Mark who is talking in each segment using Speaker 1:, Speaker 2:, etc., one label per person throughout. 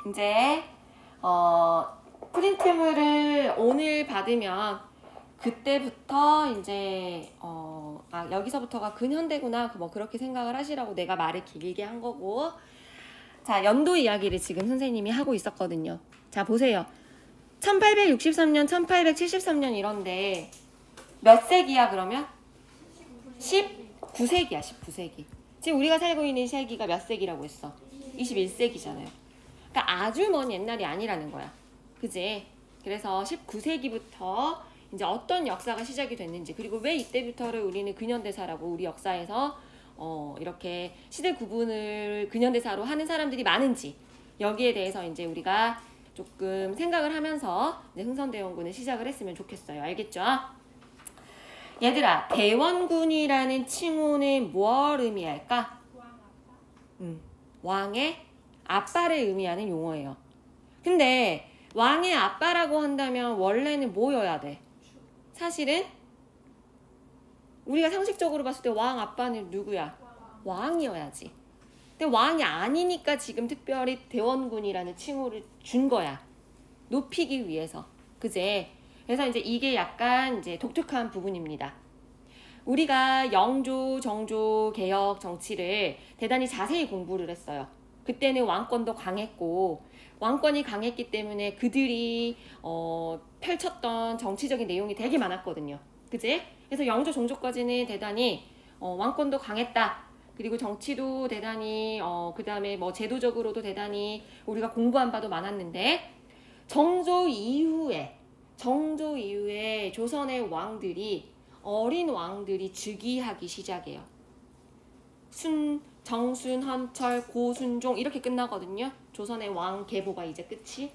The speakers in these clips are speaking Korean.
Speaker 1: 이제 프린트물을 오늘 받으면 그때부터 이제 여기서부터가 근현대구나 뭐 그렇게 생각을 하시라고 내가 말을 길게 한 거고. 자, 연도 이야기를 지금 선생님이 하고 있었거든요. 자, 보세요. 1863년, 1873년 이런데 몇 세기야 그러면? 19세기야, 19세기. 지금 우리가 살고 있는 세기가 몇 세기라고 했어? 21세기잖아요. 그러니까 아주 먼 옛날이 아니라는 거야. 그지? 그래서 19세기부터 이제 어떤 역사가 시작이 됐는지, 그리고 왜 이때부터를 우리는 근현대사라고 우리 역사에서 이렇게 시대 구분을 근현대사로 하는 사람들이 많은지, 여기에 대해서 이제 우리가 조금 생각을 하면서 이제 흥선대원군을 시작을 했으면 좋겠어요. 알겠죠? 얘들아, 대원군이라는 칭호는 뭘 의미할까? 왕의 아빠를 의미하는 용어예요. 근데 왕의 아빠라고 한다면 원래는 뭐여야 돼? 사실은 우리가 상식적으로 봤을 때 왕 아빠는 누구야? 왕이어야지. 근데 왕이 아니니까 지금 특별히 대원군이라는 칭호를 준 거야. 높이기 위해서. 그제? 그래서 이제 이게 약간 이제 독특한 부분입니다. 우리가 영조, 정조, 개혁 정치를 대단히 자세히 공부를 했어요. 그때는 왕권도 강했고, 왕권이 강했기 때문에 그들이 펼쳤던 정치적인 내용이 되게 많았거든요. 그지? 그래서 영조, 정조까지는 대단히 왕권도 강했다. 그리고 정치도 대단히 그 다음에 뭐 제도적으로도 대단히 우리가 공부한 바도 많았는데, 정조 이후에 조선의 왕들이, 어린 왕들이 즉위하기 시작해요. 정순, 헌철, 고순종 이렇게 끝나거든요. 조선의 왕 계보가 이제 끝이.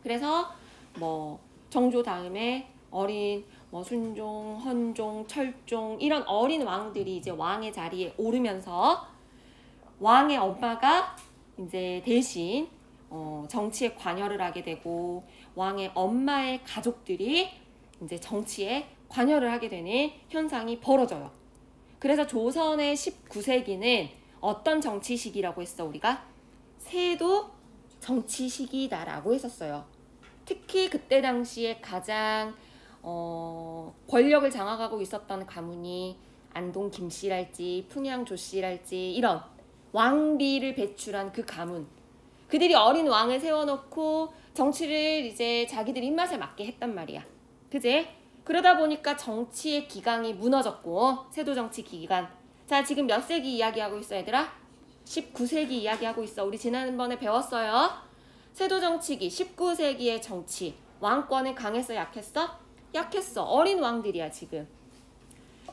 Speaker 1: 그래서 뭐 정조 다음에 어린 뭐 순종, 헌종, 철종 이런 어린 왕들이 이제 왕의 자리에 오르면서 왕의 엄마가 이제 대신 정치에 관여를 하게 되고, 왕의 엄마의 가족들이 이제 정치에 관여를 하게 되는 현상이 벌어져요. 그래서 조선의 19세기는 어떤 정치 시기라고 했어 우리가? 세도 정치 시기다라고 했었어요. 특히 그때 당시에 가장 권력을 장악하고 있었던 가문이 안동 김씨랄지 풍양 조씨랄지 이런 왕비를 배출한 그 가문, 그들이 어린 왕을 세워놓고 정치를 이제 자기들 입맛에 맞게 했단 말이야. 그제? 그러다 보니까 정치의 기강이 무너졌고, 세도 정치 기강. 자, 지금 몇 세기 이야기하고 있어 얘들아? 19세기 이야기하고 있어. 우리 지난번에 배웠어요. 세도 정치기 19세기의 정치. 왕권은 강했어 약했어? 약했어. 어린 왕들이야 지금.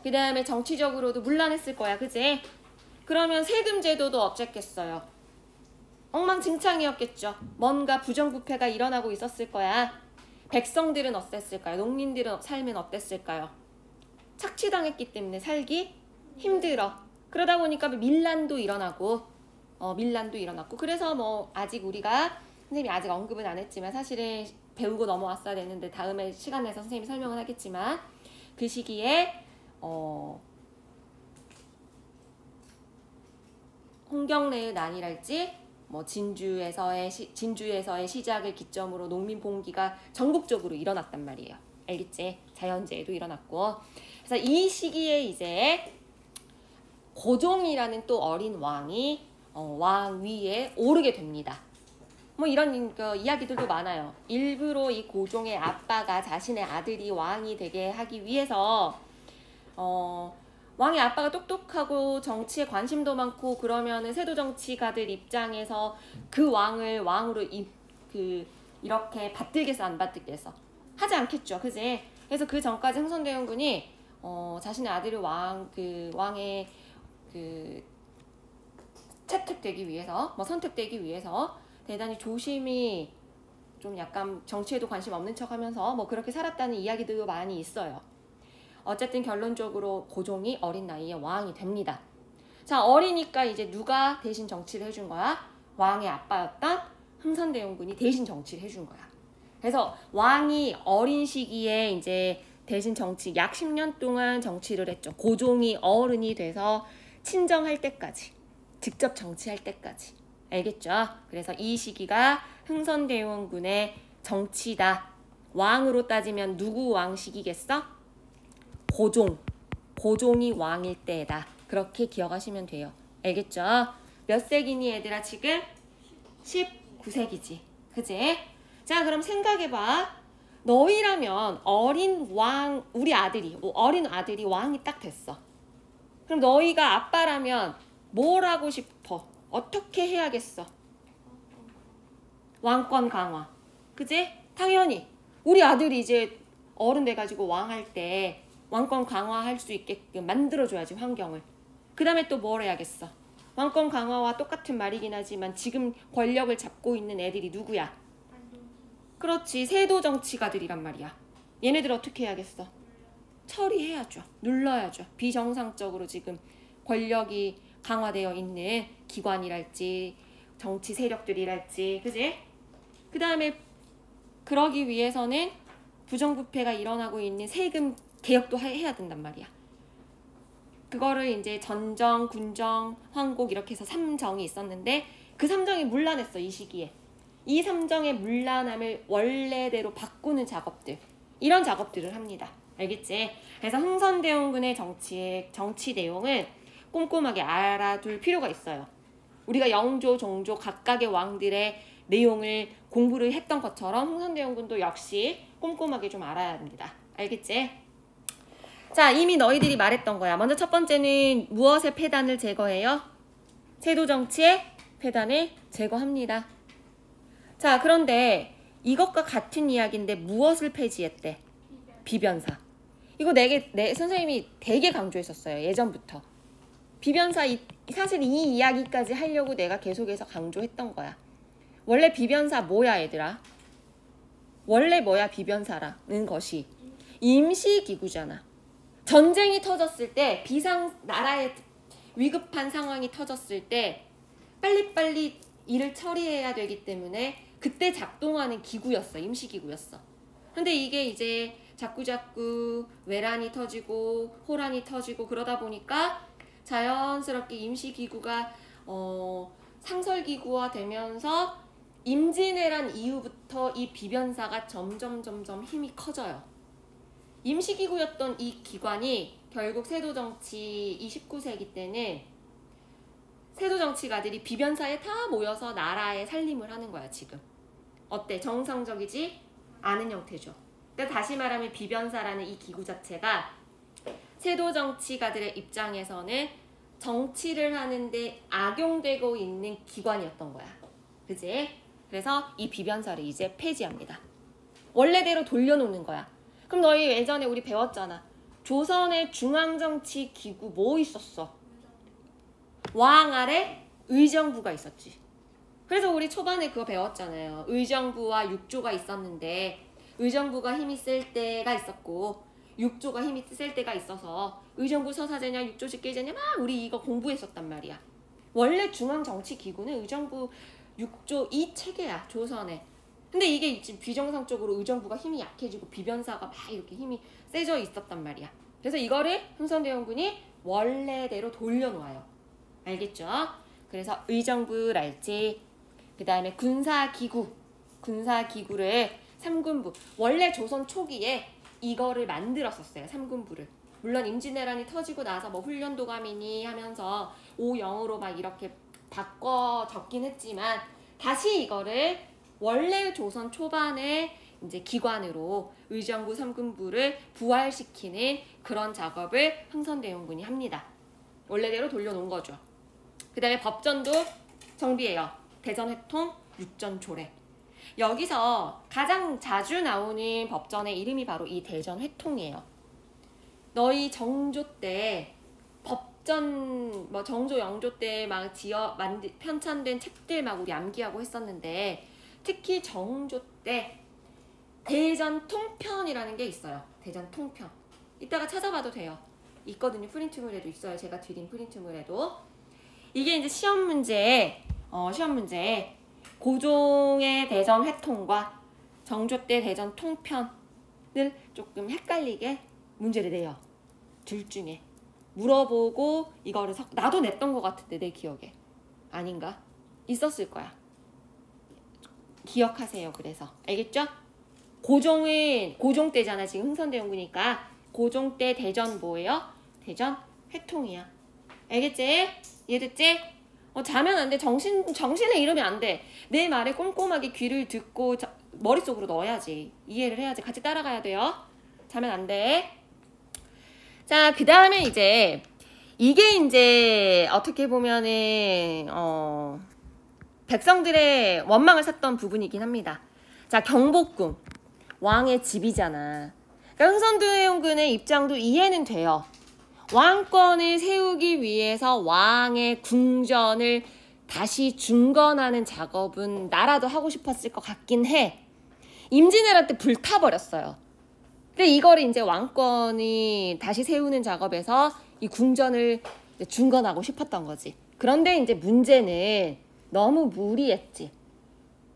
Speaker 1: 그 다음에 정치적으로도 문란했을 거야. 그지? 그러면 세금 제도도 어쨌겠어요? 엉망진창이었겠죠. 뭔가 부정부패가 일어나고 있었을 거야. 백성들은 어땠을까요? 농민들은 삶은 어땠을까요? 착취당했기 때문에 살기 힘들어. 그러다 보니까 밀란도 일어나고, 그래서 뭐 아직 우리가 선생님이 아직 언급은 안 했지만 사실은 배우고 넘어왔어야 되는데 다음에 시간 내서 선생님이 설명을 하겠지만, 그 시기에 홍경래의 난이랄지 뭐 진주에서의 시작을 기점으로 농민 봉기가 전국적으로 일어났단 말이에요. 알겠지? 자연재해도 일어났고. 그래서 이 시기에 이제 고종이라는 또 어린 왕이 왕 위에 오르게 됩니다. 뭐 이런 이야기들도 많아요. 일부러 이 고종의 아빠가 자신의 아들이 왕이 되게 하기 위해서 왕의 아빠가 똑똑하고 정치에 관심도 많고 그러면은 세도 정치가들 입장에서 그 왕을 왕으로 이렇게 받들겠어 안 받들겠어? 하지 않겠죠, 그지? 그래서 그 전까지 흥선대원군이 자신의 아들을 왕의 채택되기 위해서, 선택되기 위해서 대단히 조심히 좀 약간 정치에도 관심 없는 척하면서 뭐 그렇게 살았다는 이야기들도 많이 있어요. 어쨌든 결론적으로 고종이 어린 나이에 왕이 됩니다. 자, 어리니까 이제 누가 대신 정치를 해준 거야? 왕의 아빠였던 흥선대원군이 대신 정치를 해준 거야. 그래서 왕이 어린 시기에 이제 대신 정치 약 10년 동안 정치를 했죠. 고종이 어른이 돼서 친정할 때까지, 직접 정치할 때까지. 알겠죠? 그래서 이 시기가 흥선대원군의 정치다. 왕으로 따지면 누구 왕시기겠어? 고종. 고종이 왕일 때다. 그렇게 기억하시면 돼요. 알겠죠? 몇 세기니 얘들아 지금? 19세기지. 그지? 자, 그럼 생각해봐. 너희라면 어린 아들이 왕이 딱 됐어. 그럼 너희가 아빠라면 뭘 하고 싶어? 어떻게 해야겠어? 왕권 강화. 그지? 당연히 우리 아들이 이제 어른 돼가지고 왕할 때 왕권 강화할 수 있게끔 만들어줘야지, 환경을. 그 다음에 또 뭘 해야겠어? 왕권 강화와 똑같은 말이긴 하지만 지금 권력을 잡고 있는 애들이 누구야? 그렇지, 세도 정치가들이란 말이야. 얘네들 어떻게 해야겠어? 처리해야죠. 눌러야죠. 비정상적으로 지금 권력이 강화되어 있는 기관이랄지 정치 세력들이랄지, 그지? 그 다음에 그러기 위해서는 부정부패가 일어나고 있는 세금 개혁도 해야 된단 말이야. 그거를 이제 전정, 군정, 황곡 이렇게 해서 3정이 있었는데 그 3정이 문란했어, 이 시기에. 이 3정의 문란함을 원래대로 바꾸는 작업들, 이런 작업들을 합니다. 알겠지? 그래서 흥선대원군의 정치 내용을 꼼꼼하게 알아둘 필요가 있어요. 우리가 영조, 종조 각각의 왕들의 내용을 공부를 했던 것처럼 흥선대원군도 역시 꼼꼼하게 좀 알아야 합니다. 알겠지? 자, 이미 너희들이 말했던 거야. 먼저 첫 번째는 무엇의 폐단을 제거해요? 세도정치의 폐단을 제거합니다. 자, 그런데 이것과 같은 이야기인데 무엇을 폐지했대? 비변사. 이거 내 선생님이 되게 강조했었어요, 예전부터. 비변사, 사실 이 이야기까지 하려고 내가 계속해서 강조했던 거야. 원래 비변사 뭐야, 얘들아? 원래 뭐야, 비변사라는 것이? 임시기구잖아. 전쟁이 터졌을 때, 나라에 위급한 상황이 터졌을 때 빨리빨리 일을 처리해야 되기 때문에 그때 작동하는 기구였어. 임시기구였어. 근데 이게 이제 자꾸자꾸 외란이 터지고 호란이 터지고 그러다 보니까 자연스럽게 임시기구가 상설기구화 되면서 임진왜란 이후부터 이 비변사가 점점 힘이 커져요. 임시기구였던 이 기관이 결국 세도정치 29세기 때는 세도정치가들이 비변사에 다 모여서 나라의 살림을 하는 거야, 지금. 어때? 정상적이지 않은 형태죠. 그러니까 다시 말하면 비변사라는 이 기구 자체가 세도정치가들의 입장에서는 정치를 하는데 악용되고 있는 기관이었던 거야. 그지? 그래서 이 비변사를 이제 폐지합니다. 원래대로 돌려놓는 거야. 그럼 너희 예전에 우리 배웠잖아. 조선의 중앙정치 기구 뭐 있었어? 왕 아래 의정부가 있었지. 그래서 우리 초반에 그거 배웠잖아요. 의정부와 육조가 있었는데 의정부가 힘이 셀 때가 있었고 육조가 힘이 셀 때가 있어서 의정부 서사제냐 육조 직계제냐 막 우리 이거 공부했었단 말이야. 원래 중앙정치기구는 의정부, 육조 이 체계야, 조선에. 근데 이게 지금 비정상적으로 의정부가 힘이 약해지고 비변사가 막 이렇게 힘이 세져 있었단 말이야. 그래서 이거를 흥선대원군이 원래대로 돌려놓아요. 알겠죠? 그래서 의정부랄지 그 다음에 군사기구를 3군부, 원래 조선 초기에 이거를 만들었었어요. 3군부를. 물론 임진왜란이 터지고 나서 뭐 훈련도감이니 하면서 5영으로 막 이렇게 바꿔 적긴 했지만 다시 이거를 원래 조선 초반에 이제 기관으로 의정부 3군부를 부활시키는 그런 작업을 흥선대원군이 합니다. 원래대로 돌려놓은 거죠. 그 다음에 법전도 정비해요. 대전회통, 육전조례. 여기서 가장 자주 나오는 법전의 이름이 바로 이 대전회통이에요. 너희 정조 때 법전 뭐 정조 영조 때 막 편찬된 책들 막 우리 암기하고 했었는데 특히 정조 때 대전통편이라는 게 있어요. 대전통편. 이따가 찾아봐도 돼요. 있거든요. 프린트물에도 있어요. 제가 드린 프린트물에도. 이게 이제 시험 문제에 고종의 대전회통과 정조 때 대전통편을 조금 헷갈리게 문제를 내요. 둘 중에. 물어보고 이거를 나도 냈던 것 같은데 내 기억에. 아닌가? 있었을 거야. 기억하세요. 그래서 알겠죠? 고종은 고종 때잖아. 지금 흥선대원군이니까 고종 때 대전 뭐예요? 대전 회통이야. 알겠지? 이해됐지? 자면 안 돼. 정신을 잃으면 안 돼. 내 말에 꼼꼼하게 귀를 듣고 머릿속으로 넣어야지. 이해를 해야지. 같이 따라가야 돼요. 자면 안 돼. 자, 그 다음에 이제 이게 이제 어떻게 보면은 백성들의 원망을 샀던 부분이긴 합니다. 자, 경복궁 왕의 집이잖아. 그러니까 흥선대원군의 입장도 이해는 돼요. 왕권을 세우기 위해서 왕의 궁전을 다시 중건하는 작업은 나라도 하고 싶었을 것 같긴 해. 임진왜란 때 불타버렸어요. 근데 이거를 이제 왕권이 다시 세우는 작업에서 이 궁전을 중건하고 싶었던 거지. 그런데 이제 문제는 너무 무리했지.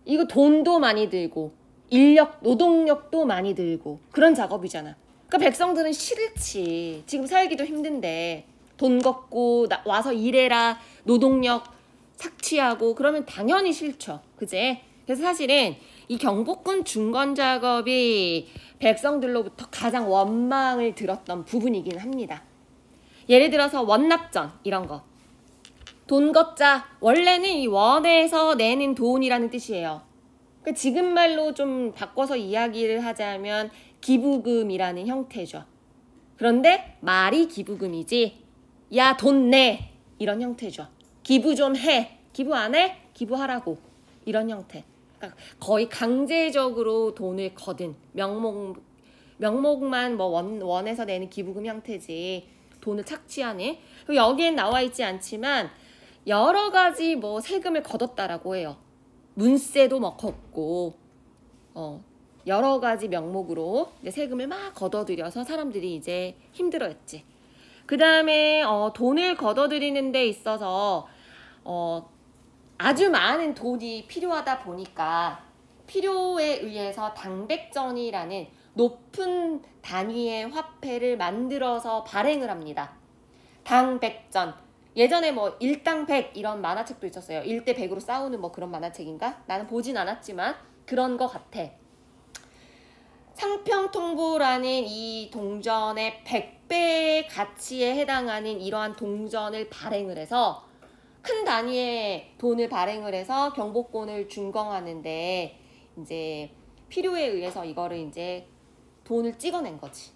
Speaker 1: 이거 돈도 많이 들고 인력, 노동력도 많이 들고 그런 작업이잖아. 그러니까 백성들은 싫지. 지금 살기도 힘든데 돈 걷고 와서 일해라, 노동력 착취하고 그러면 당연히 싫죠. 그제? 그래서 사실은 이 경복궁 중건 작업이 백성들로부터 가장 원망을 들었던 부분이긴 합니다. 예를 들어서 원납전 이런 거. 돈 걷자. 원래는 이 원에서 내는 돈이라는 뜻이에요. 그러니까 지금 말로 좀 바꿔서 이야기를 하자면 기부금이라는 형태죠. 그런데 말이 기부금이지. 야, 돈 내. 이런 형태죠. 기부 좀 해. 기부 안 해? 기부하라고. 이런 형태. 그러니까 거의 강제적으로 돈을 거둔 명목만 뭐 원에서 내는 기부금 형태지. 돈을 착취하네. 여기엔 나와 있지 않지만 여러 가지 뭐 세금을 걷었다라고 해요. 문세도 뭐 걷고 여러 가지 명목으로 이제 세금을 막 걷어들여서 사람들이 이제 힘들어했지. 그 다음에 돈을 걷어들이는 데 있어서 아주 많은 돈이 필요하다 보니까 필요에 의해서 당백전이라는 높은 단위의 화폐를 만들어서 발행을 합니다. 당백전. 예전에 뭐 일당백 이런 만화책도 있었어요. 1대 100으로 싸우는 뭐 그런 만화책인가? 나는 보진 않았지만 그런 거 같아. 상평통보라는 이 동전의 100배의 가치에 해당하는 이러한 동전을 발행을 해서 큰 단위의 돈을 발행을 해서 경복궁을 준공하는데 이제 필요에 의해서 이거를 이제 돈을 찍어낸 거지.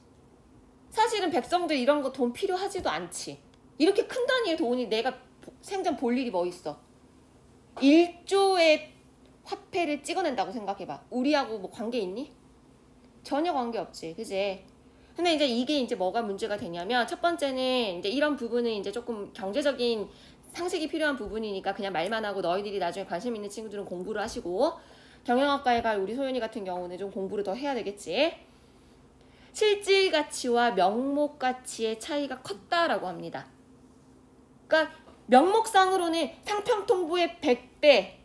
Speaker 1: 사실은 백성들 이런 거 돈 필요하지도 않지. 이렇게 큰 단위의 돈이 내가 생전 볼 일이 뭐 있어. 1조의 화폐를 찍어낸다고 생각해봐. 우리하고 뭐 관계 있니? 전혀 관계 없지. 그지? 근데 이제 이게 이제 뭐가 문제가 되냐면 첫 번째는 이제 이런 부분은 이제 조금 경제적인 상식이 필요한 부분이니까 그냥 말만 하고 너희들이 나중에 관심 있는 친구들은 공부를 하시고 경영학과에 갈 우리 소연이 같은 경우는 좀 공부를 더 해야 되겠지. 실질 가치와 명목 가치의 차이가 컸다라고 합니다. 그러니까 명목상으로는 상평통보의 100배에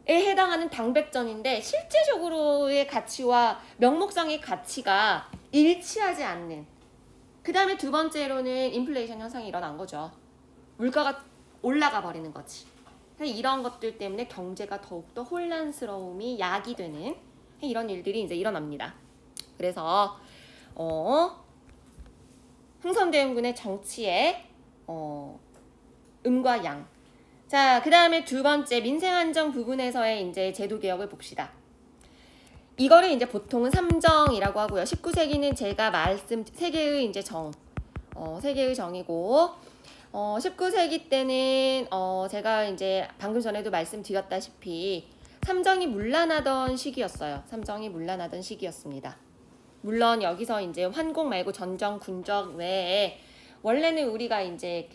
Speaker 1: 해당하는 당백전인데 실제적으로의 가치와 명목상의 가치가 일치하지 않는. 그 다음에 두 번째로는 인플레이션 현상이 일어난 거죠. 물가가 올라가 버리는 거지. 이런 것들 때문에 경제가 더욱더 혼란스러움이 야기되는 이런 일들이 이제 일어납니다. 그래서 흥선대원군의 정치에 음과 양. 자, 그 다음에 두 번째 민생안정 부분에서의 이제 제도개혁을 봅시다. 이거를 이제 보통은 삼정이라고 하고요. 19세기는 제가 세계의 이제 세계의 정이고 19세기 때는 제가 이제 방금 전에도 말씀드렸다시피 삼정이 문란하던 시기였어요. 삼정이 문란하던 시기였습니다. 물론 여기서 이제 환공 말고 전정, 군적 외에 원래는 우리가 이제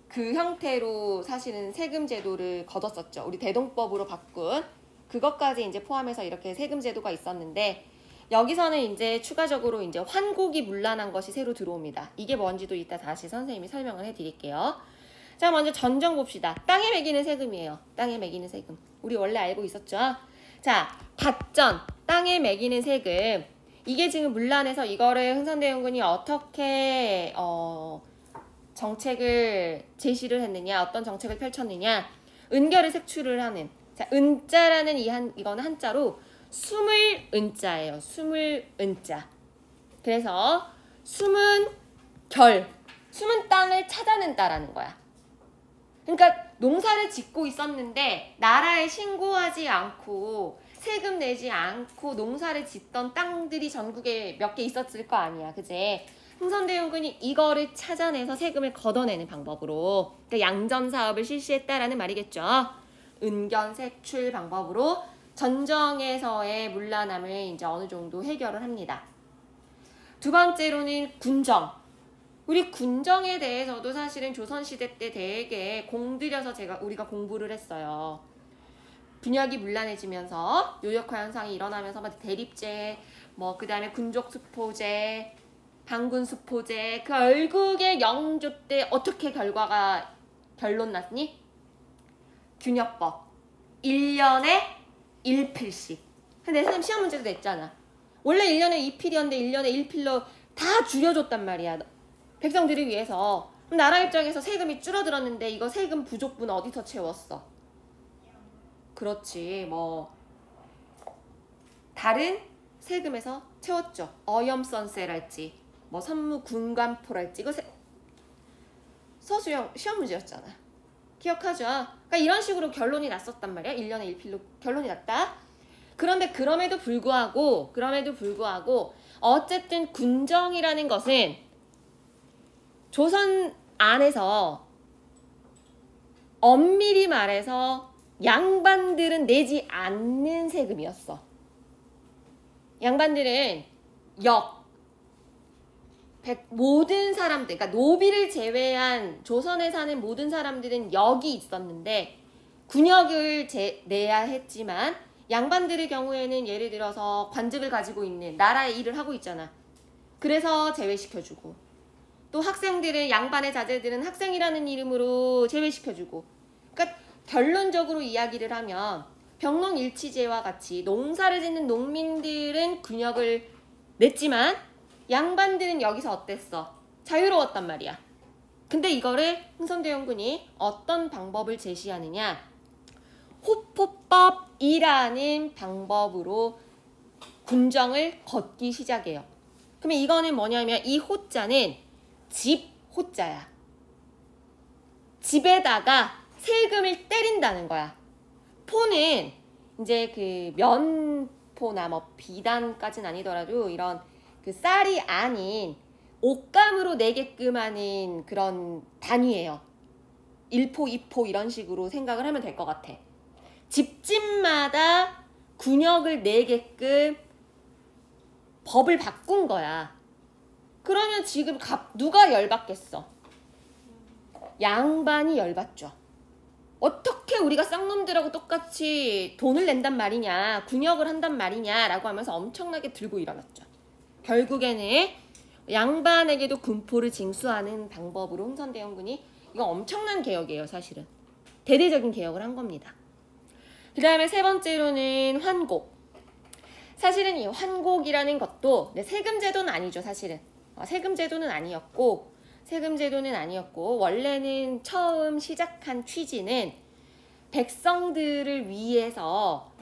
Speaker 1: 그 형태로 사실은 세금 제도를 거뒀었죠. 우리 대동법으로 바꾼 그것까지 이제 포함해서 이렇게 세금 제도가 있었는데 여기서는 이제 추가적으로 이제 환곡이 문란한 것이 새로 들어옵니다. 이게 뭔지도 이따 다시 선생님이 설명을 해드릴게요. 자, 먼저 전정 봅시다. 땅에 매기는 세금이에요. 땅에 매기는 세금. 우리 원래 알고 있었죠? 자, 밭전, 땅에 매기는 세금. 이게 지금 문란해서 이거를 흥선대원군이 어떻게 정책을 제시를 했느냐, 어떤 정책을 펼쳤느냐, 은결을 색출을 하는. 자, 은자라는 이거는 한자로 숨을 은자예요. 숨을 은자. 그래서 숨은 숨은 땅을 찾아낸다라는 거야. 그러니까 농사를 짓고 있었는데 나라에 신고하지 않고 세금 내지 않고 농사를 짓던 땅들이 전국에 몇 개 있었을 거 아니야. 그제? 흥선대원군이 이거를 찾아내서 세금을 걷어내는 방법으로, 그러니까 양전사업을 실시했다라는 말이겠죠. 은견색출 방법으로 전정에서의 문란함을 이제 어느 정도 해결을 합니다. 두 번째로는 군정. 우리 군정에 대해서도 사실은 조선시대 때 되게 공들여서 우리가 공부를 했어요. 분역이 문란해지면서 요역화 현상이 일어나면서 대립제, 그 다음에 군족수포제, 반군수포제, 그 결국에 영조 때 어떻게 결론 났니? 균역법. 1년에 1필씩. 근데 선생님 시험 문제도 냈잖아. 원래 1년에 2필이었는데 1년에 1필로 다 줄여줬단 말이야. 백성들을 위해서. 그럼 나라 입장에서 세금이 줄어들었는데 이거 세금 부족분 어디서 채웠어? 그렇지. 다른 세금에서 채웠죠. 어염선세랄지 선무 군관포랄지 이거 서수형 시험 문제였잖아. 기억하죠? 그러니까 이런 식으로 결론이 났었단 말이야. 1년에 1필로 결론이 났다. 그런데 그럼에도 불구하고 어쨌든 군정이라는 것은 조선 안에서 엄밀히 말해서 양반들은 내지 않는 세금이었어. 양반들은 모든 사람들, 그러니까 노비를 제외한 조선에 사는 모든 사람들은 역이 있었는데 군역을 내야 했지만 양반들의 경우에는 예를 들어서 관직을 가지고 있는 나라의 일을 하고 있잖아. 그래서 제외시켜주고, 또 학생들은, 양반의 자제들은 학생이라는 이름으로 제외시켜주고. 그러니까 결론적으로 이야기를 하면 병농일치제와 같이 농사를 짓는 농민들은 군역을 냈지만 양반들은 여기서 어땠어? 자유로웠단 말이야. 근데 이거를 흥선대원군이 어떤 방법을 제시하느냐? 호포법이라는 방법으로 군정을 걷기 시작해요. 그러면 이거는 뭐냐면 이 호자는 집 호자야. 집에다가 세금을 때린다는 거야. 포는 이제 그 면포나 비단까지는 아니더라도 이런 그 쌀이 아닌 옷감으로 내게끔 하는 그런 단위예요. 1포, 2포 이런 식으로 생각을 하면 될 것 같아. 집집마다 군역을 내게끔 법을 바꾼 거야. 그러면 지금 누가 열받겠어? 양반이 열받죠. 어떻게 우리가 쌍놈들하고 똑같이 돈을 낸단 말이냐, 군역을 한단 말이냐 라고 하면서 엄청나게 들고 일어났죠. 결국에는 양반에게도 군포를 징수하는 방법으로 흥선대원군이, 이거 엄청난 개혁이에요. 사실은 대대적인 개혁을 한 겁니다. 그 다음에 세 번째로는 환곡. 사실은 이 환곡이라는 것도 세금제도는 아니죠. 사실은 세금제도는 아니었고 원래는 처음 시작한 취지는 백성들을 위해서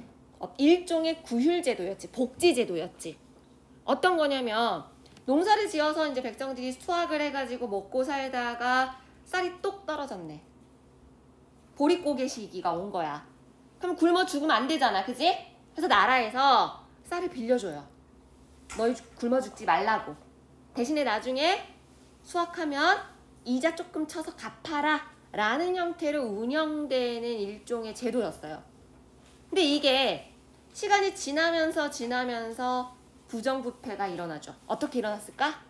Speaker 1: 일종의 구휼제도였지, 복지제도였지. 어떤 거냐면 농사를 지어서 이제 백성들이 수확을 해가지고 먹고 살다가 쌀이 똑 떨어졌네. 보릿고개 시기가 온 거야. 그럼 굶어 죽으면 안 되잖아, 그지? 그래서 나라에서 쌀을 빌려줘요. 너희 굶어 죽지 말라고. 대신에 나중에 수확하면 이자 조금 쳐서 갚아라 라는 형태로 운영되는 일종의 제도였어요. 근데 이게 시간이 지나면서 부정부패가 일어나죠. 어떻게 일어났을까?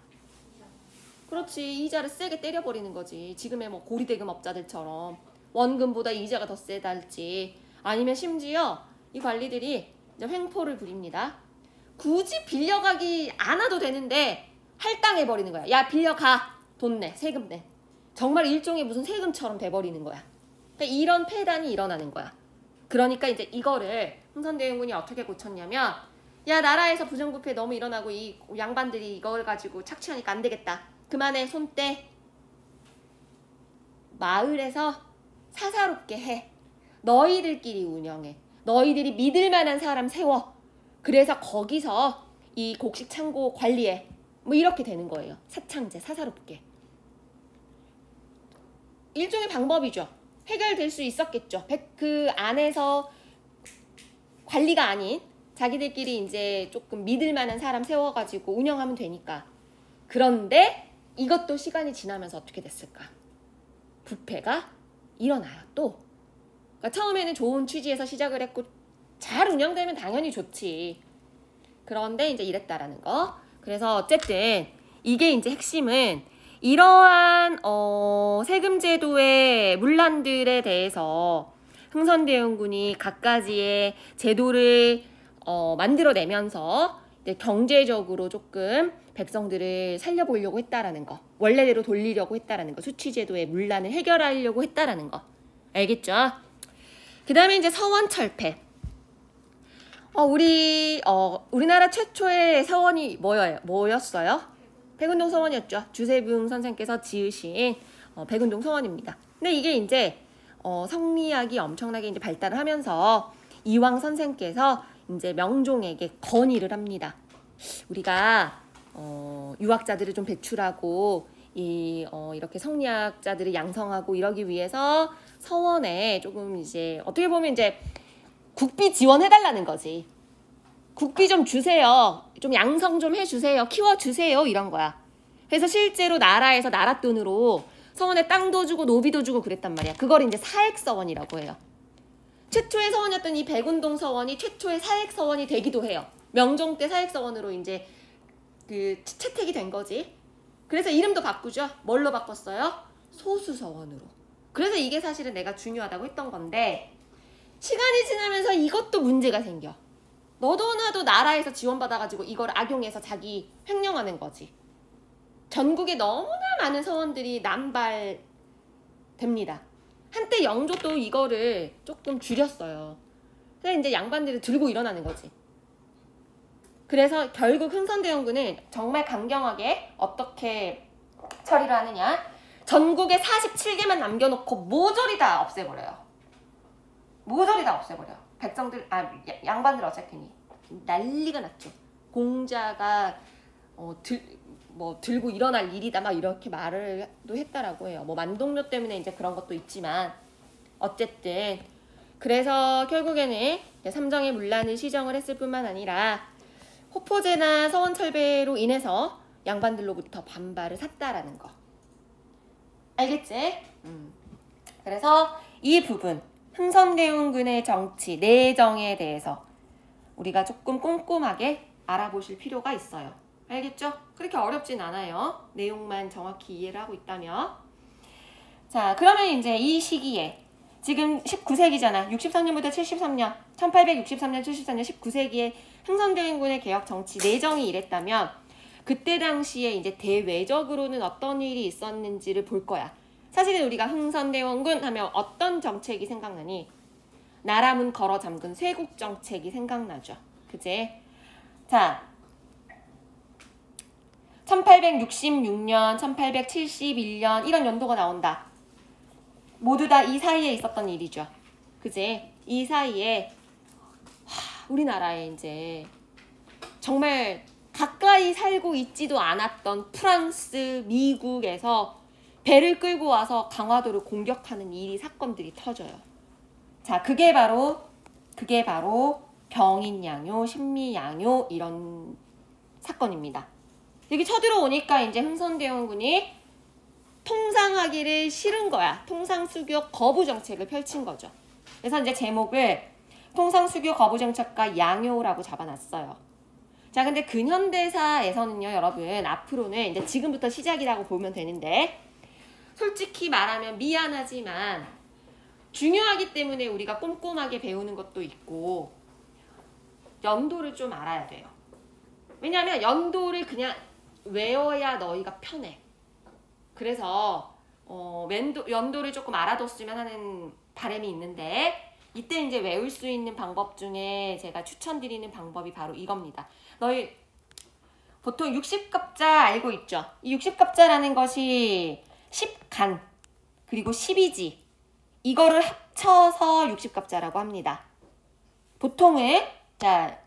Speaker 1: 그렇지, 이자를 세게 때려버리는 거지. 지금의 고리대금업자들처럼 원금보다 이자가 더 세달지, 아니면 심지어 이 관리들이 이제 횡포를 부립니다. 굳이 빌려가기 않아도 되는데 할당해버리는 거야. 야, 빌려가. 돈 내. 세금 내. 정말 일종의 무슨 세금처럼 돼버리는 거야. 그러니까 이런 폐단이 일어나는 거야. 그러니까 이제 이거를 흥선대원군이 어떻게 고쳤냐면, 야, 나라에서 부정부패 너무 일어나고 이 양반들이 이걸 가지고 착취하니까 안 되겠다. 그만해, 손 떼. 마을에서 사사롭게 해. 너희들끼리 운영해. 너희들이 믿을 만한 사람 세워. 그래서 거기서 이 곡식 창고 관리해. 뭐 이렇게 되는 거예요. 사창제, 사사롭게. 일종의 방법이죠. 해결될 수 있었겠죠. 그 안에서 관리가 아닌 자기들끼리 이제 조금 믿을 만한 사람 세워가지고 운영하면 되니까. 그런데 이것도 시간이 지나면서 어떻게 됐을까? 부패가 일어나요, 또. 그러니까 처음에는 좋은 취지에서 시작을 했고 잘 운영되면 당연히 좋지. 그런데 이제 이랬다라는 거. 그래서 어쨌든 이게 이제 핵심은 이러한 세금 제도의 문란들에 대해서 흥선대원군이 갖가지의 제도를 만들어내면서 경제적으로 조금 백성들을 살려보려고 했다라는 거. 원래대로 돌리려고 했다라는 거. 수취제도의 문란을 해결하려고 했다라는 거. 알겠죠? 그 다음에 이제 서원철폐. 우리나라 최초의 서원이 뭐였어요? 백운동 서원이었죠. 주세붕 선생께서 지으신 백운동 서원입니다. 근데 이게 이제 성리학이 엄청나게 이제 발달을 하면서 이황 선생께서 이제 명종에게 건의를 합니다. 우리가 유학자들을 좀 배출하고 이렇게 성리학자들을 양성하고 이러기 위해서 서원에 조금 이제 어떻게 보면 이제 국비 지원해달라는 거지. 국비 좀 주세요. 좀 양성 좀 해주세요. 키워주세요. 이런 거야. 그래서 실제로 나라에서 나라 돈으로 서원에 땅도 주고 노비도 주고 그랬단 말이야. 그걸 이제 사액서원이라고 해요. 최초의 서원이었던 이 백운동 서원이 최초의 사액서원이 되기도 해요. 명종 때 사액서원으로 이제 그 채택이 된 거지. 그래서 이름도 바꾸죠. 뭘로 바꿨어요? 소수서원으로. 그래서 이게 사실은 내가 중요하다고 했던 건데 시간이 지나면서 이것도 문제가 생겨. 너도 나도 나라에서 지원받아가지고 이걸 악용해서 자기 횡령하는 거지. 전국에 너무나 많은 서원들이 남발됩니다. 한때 영조도 이거를 조금 줄였어요. 그래서 이제 양반들이 들고 일어나는 거지. 그래서 결국 흥선대원군은 정말 강경하게 어떻게 처리를 하느냐. 전국에 47개만 남겨놓고 모조리 다 없애버려요. 모조리 다 없애버려. 백성들, 양반들 어쨌거니 난리가 났죠. 공자가 들고 일어날 일이다 막 이렇게 말을 또 했다라고 해요. 뭐 만동료 때문에 이제 그런 것도 있지만 어쨌든 그래서 결국에는 삼정의 문란을 시정을 했을 뿐만 아니라 호포제나 서원철배로 인해서 양반들로부터 반발을 샀다라는 거. 알겠지? 그래서 이 부분 흥선대원군의 정치, 내정에 대해서 우리가 조금 꼼꼼하게 알아보실 필요가 있어요. 알겠죠? 그렇게 어렵진 않아요. 내용만 정확히 이해를 하고 있다면. 자, 그러면 이제 이 시기에 지금 19세기잖아. 63년부터 73년, 1863년, 74년, 19세기에 흥선대원군의 개혁 정치, 내정이 이랬다면 그때 당시에 이제 대외적으로는 어떤 일이 있었는지를 볼 거야. 사실은 우리가 흥선대원군 하면 어떤 정책이 생각나니? 나라문 걸어 잠근 쇄국 정책이 생각나죠. 그지? 자, 1866년, 1871년 이런 연도가 나온다. 모두 다 이 사이에 있었던 일이죠. 그지? 이 사이에 우리나라에 이제 정말 가까이 살고 있지도 않았던 프랑스, 미국에서 배를 끌고 와서 강화도를 공격하는 사건들이 터져요. 자, 그게 바로 병인양요, 신미양요 이런 사건입니다. 여기 쳐들어오니까 이제 흥선대원군이 통상하기를 싫은 거야. 통상수교 거부 정책을 펼친 거죠. 그래서 이제 제목을 통상수교 거부 정책과 양요라고 잡아놨어요. 자, 근데 근현대사에서는요, 여러분, 앞으로는 이제 지금부터 시작이라고 보면 되는데, 솔직히 말하면 미안하지만 중요하기 때문에 우리가 꼼꼼하게 배우는 것도 있고 연도를 좀 알아야 돼요. 왜냐하면 연도를 그냥 외워야 너희가 편해. 그래서 연도를 조금 알아뒀으면 하는 바람이 있는데 이때 이제 외울 수 있는 방법 중에 제가 추천드리는 방법이 바로 이겁니다. 너희 보통 60갑자 알고 있죠? 이 60갑자라는 것이 10간, 그리고 12지 이거를 합쳐서 60갑자라고 합니다. 보통은 자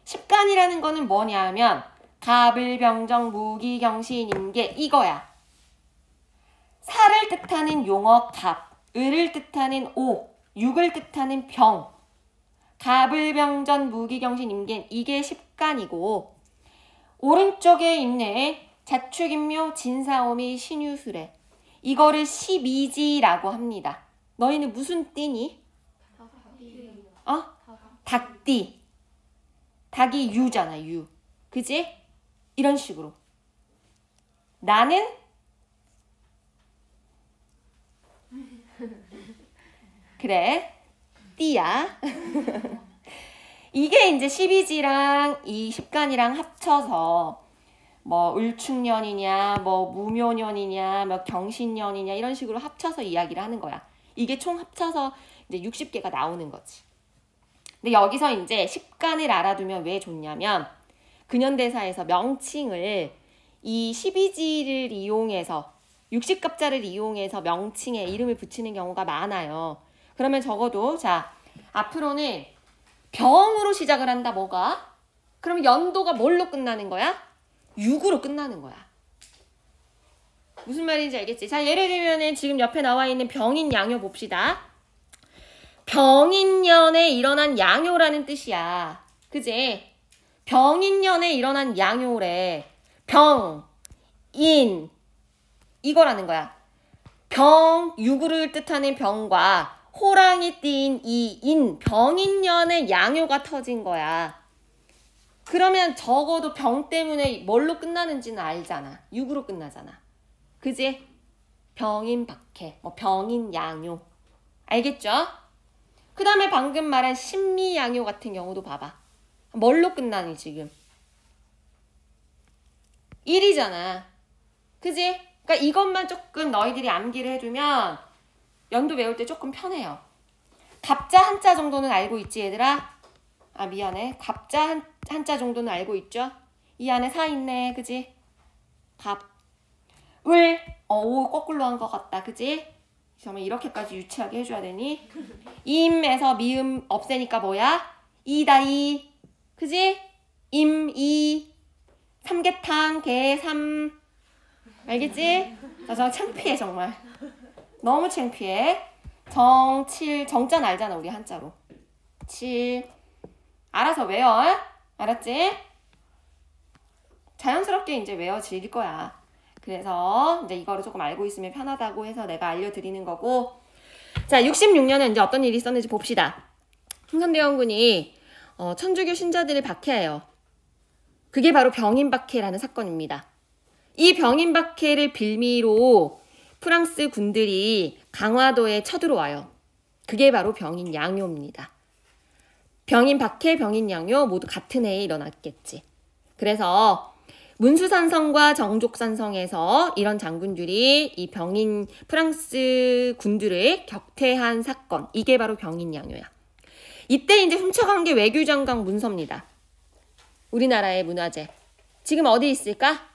Speaker 1: 10간이라는 거는 뭐냐면 갑을, 병정, 무기, 경신, 임계 이거야. 사를 뜻하는 용어 갑, 을을 뜻하는 오, 육을 뜻하는 병, 갑을, 병전, 무기, 경신, 임계 이게 10간이고 오른쪽에 있는 자축인묘, 진사오미, 신유술에 이거를 12지라고 합니다. 너희는 무슨 띠니? 닭띠. 닭이 유잖아, 유. 그지? 이런 식으로. 나는 그래. 띠야. 이게 이제 12지랑 이 10간이랑 합쳐서 뭐 을축년이냐, 뭐 무묘년이냐, 뭐 경신년이냐 이런 식으로 합쳐서 이야기를 하는 거야. 이게 총 합쳐서 이제 60개가 나오는 거지. 근데 여기서 이제 10간을 알아두면 왜 좋냐면 근현대사에서 명칭을 이 12지를 이용해서 60갑자를 이용해서 명칭에 이름을 붙이는 경우가 많아요. 그러면 적어도 자 앞으로는 병으로 시작을 한다. 뭐가? 그러면 연도가 뭘로 끝나는 거야? 6으로 끝나는 거야. 무슨 말인지 알겠지? 자 예를 들면은 지금 옆에 나와 있는 병인양요 봅시다. 병인년에 일어난 양요라는 뜻이야. 그지? 병인년에 일어난 양요래. 병, 인 이거라는 거야. 병, 유구를 뜻하는 병과 호랑이 띠인 이 인, 병인년에 양요가 터진 거야. 그러면 적어도 병 때문에 뭘로 끝나는지는 알잖아. 육으로 끝나잖아. 그지? 병인 박해, 뭐 병인 양요. 알겠죠? 그 다음에 방금 말한 신미양요 같은 경우도 봐봐. 뭘로 끝나니 지금? 1이잖아. 그지? 그러니까 이것만 조금 너희들이 암기를 해두면 연도 외울 때 조금 편해요. 갑자 한자 정도는 알고 있지 얘들아? 아 미안해. 갑자 한자 정도는 알고 있죠? 이 안에 사 있네. 그지? 갑. 을. 오 거꾸로 한 것 같다. 그지? 정말 이렇게까지 유치하게 해줘야 되니? 임에서 미음 없애니까 뭐야? 이다 이. 그지? 임, 이. 삼계탕, 개, 삼. 알겠지? 나 저 창피해 정말. 너무 창피해. 정, 칠. 정자는 알잖아 우리 한자로. 칠. 알아서 외워. 알았지? 자연스럽게 이제 외워질 거야. 그래서 이제 이거를 조금 알고 있으면 편하다고 해서 내가 알려드리는 거고. 자 66년에 이제 어떤 일이 있었는지 봅시다. 흥선대원군이 천주교 신자들을 박해해요. 그게 바로 병인박해라는 사건입니다. 이 병인박해를 빌미로 프랑스 군들이 강화도에 쳐들어와요. 그게 바로 병인양요입니다. 병인박해, 병인양요 모두 같은 해에 일어났겠지. 그래서 문수산성과 정족산성에서 이런 장군들이 이 병인 프랑스 군들을 격퇴한 사건, 이게 바로 병인양요야. 이때 이제 훔쳐간 게 외교장관 문서입니다. 우리나라의 문화재. 지금 어디 있을까?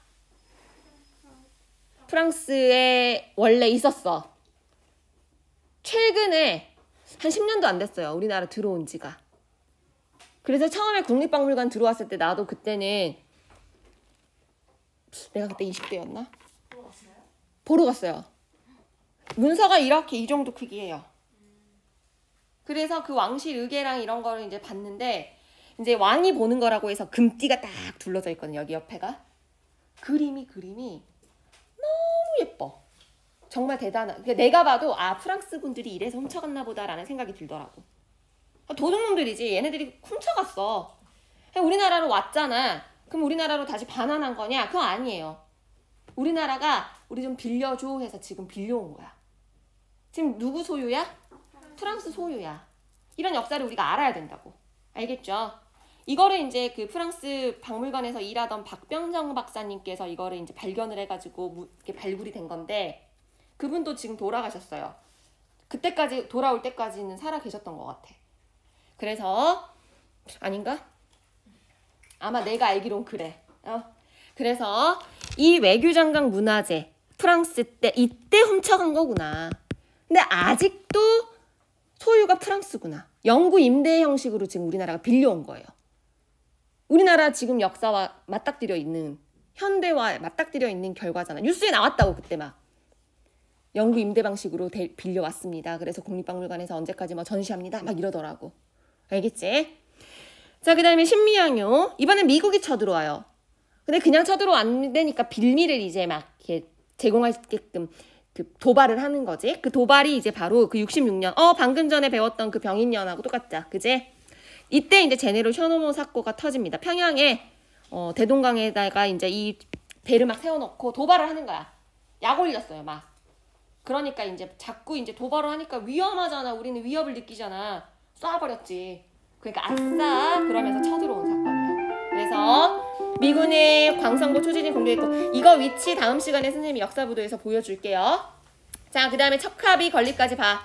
Speaker 1: 프랑스에 원래 있었어. 최근에 한 10년도 안 됐어요. 우리나라 들어온 지가. 그래서 처음에 국립박물관 들어왔을 때 나도 그때는 내가 그때 20대였나? 보러 갔어요. 문서가 이렇게 이 정도 크기예요. 그래서 그 왕실 의궤랑 이런 거를 이제 봤는데 이제 왕이 보는 거라고 해서 금띠가 딱 둘러져 있거든요. 여기 옆에가. 그림이 너무 예뻐. 정말 대단한. 그러니까 내가 봐도 아 프랑스 분들이 이래서 훔쳐갔나 보다라는 생각이 들더라고. 도둑놈들이지. 얘네들이 훔쳐갔어. 우리나라로 왔잖아. 그럼 우리나라로 다시 반환한 거냐? 그거 아니에요. 우리나라가 우리 좀 빌려줘 해서 지금 빌려온 거야. 지금 누구 소유야? 프랑스 소유야. 이런 역사를 우리가 알아야 된다고. 알겠죠? 이거를 이제 그 프랑스 박물관에서 일하던 박병정 박사님께서 이거를 이제 발견을 해가지고 이렇게 발굴이 된 건데 그분도 지금 돌아가셨어요. 그때까지 돌아올 때까지는 살아 계셨던 것 같아. 그래서 아닌가? 아마 내가 알기론 그래. 그래서 이 외교장관 문화재 프랑스 때 이때 훔쳐간 거구나. 근데 아직도 소유가 프랑스구나. 영구 임대 형식으로 지금 우리나라가 빌려온 거예요. 우리나라 지금 역사와 맞닥뜨려 있는, 현대와 맞닥뜨려 있는 결과잖아. 뉴스에 나왔다고 그때 막. 영구 임대 방식으로 빌려왔습니다. 그래서 국립박물관에서 언제까지 뭐 전시합니다. 막 이러더라고. 알겠지? 자, 그 다음에 신미양요. 이번엔 미국이 쳐들어와요. 근데 그냥 쳐들어와 안 되니까 빌미를 이제 막 이렇게 제공하게끔 그 도발을 하는 거지. 그 도발이 이제 바로 그 66년. 방금 전에 배웠던 그 병인년하고 똑같자. 그지? 이때 이제 제네럴 셔노모 사고가 터집니다. 평양에 대동강에다가 이제 이 배를 막 세워놓고 도발을 하는 거야. 약 올렸어요, 막. 그러니까 이제 자꾸 이제 도발을 하니까 위험하잖아. 우리는 위협을 느끼잖아. 쏴버렸지. 그러니까 아싸 그러면서 쳐들어온 사건이야. 그래서 미군의 광성고 초지진 공격했고, 이거 위치 다음 시간에 선생님이 역사부도에서 보여줄게요. 자, 그 다음에 척화비 건립까지 봐.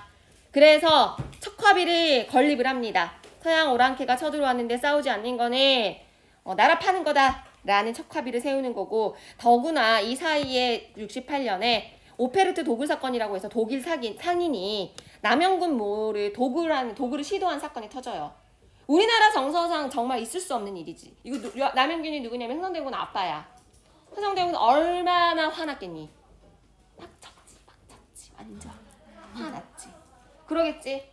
Speaker 1: 그래서 척화비를 건립을 합니다. 서양 오랑캐가 쳐들어왔는데 싸우지 않는 거는 나라 파는 거다 라는 척화비를 세우는 거고, 더구나 이 사이에 68년에 오페르트 도굴 사건이라고 해서 독일 상인이 남영군 모를 도굴을 시도한 사건이 터져요. 우리나라 정서상 정말 있을 수 없는 일이지. 이거 남영균이 누구냐면 흥선대군 아빠야. 흥선대군 얼마나 화났겠니? 막 쳤지 완전 화났지. 그러겠지.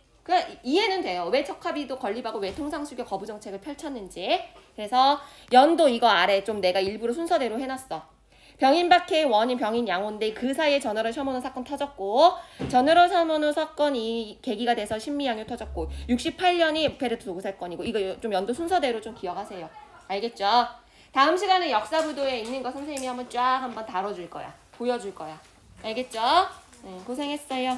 Speaker 1: 이해는 돼요. 왜 척화비도 건립하고 왜 통상수교 거부 정책을 펼쳤는지. 그래서 연도 이거 아래 좀 내가 일부러 순서대로 해놨어. 병인박해의 원인 병인 양호인데 그 사이에 전월월 셔먼호 사건 터졌고, 전월월 셔먼호 사건이 계기가 돼서 신미양요 터졌고, 68년이 오페르트 도구 사건이고, 이거 좀 연도 순서대로 좀 기억하세요. 알겠죠? 다음 시간에 역사부도에 있는 거 선생님이 한번 쫙 한번 다뤄줄 거야. 보여줄 거야. 알겠죠? 네, 고생했어요.